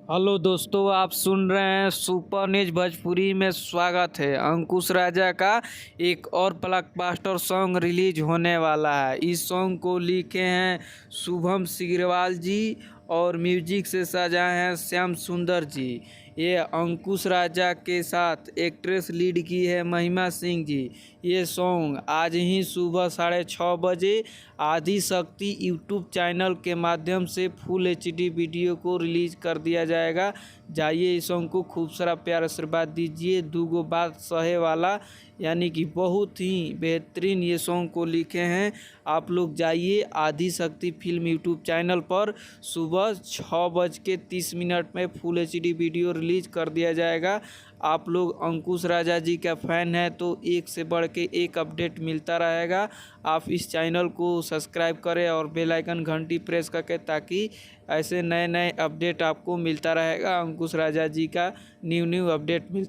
Hello दोस्तों, आप सुन रहे हैं सुपर न्यूज भोजपुरी में। स्वागत है। अंकुश राजा का एक और ब्लॉकबस्टर सॉन्ग रिलीज होने वाला है। इस सॉन्ग को लिखे हैं शुभम सिग्रीवाल जी और म्यूजिक से सजाए हैं श्याम सुंदर जी। ये अंकुश राजा के साथ एक्ट्रेस लीड की है महिमा सिंह जी। ये सॉन्ग आज ही सुबह 6:30 बजे आदि शक्ति यूट्यूब चैनल के माध्यम से फुल HD वीडियो को रिलीज कर दिया जाएगा। जाइए इस सॉन्ग को खूब सारा प्यार आशीर्वाद दीजिए। दूगो बात सहे वाला यानी कि बहुत ही बेहतरीन ये सॉन्ग को लिखे हैं। आप लोग जाइए आदि शक्ति फिल्म यूट्यूब चैनल पर सुबह 6:30 में फुल HD वीडियो रिलीज कर दिया जाएगा। आप लोग अंकुश राजा जी का फ़ैन है तो एक से बढ़ के एक अपडेट मिलता रहेगा। आप इस चैनल को सब्सक्राइब करें और बेल आइकन घंटी प्रेस करके, ताकि ऐसे नए नए अपडेट आपको मिलता रहेगा। अंकुश राजा जी का न्यू अपडेट मिलता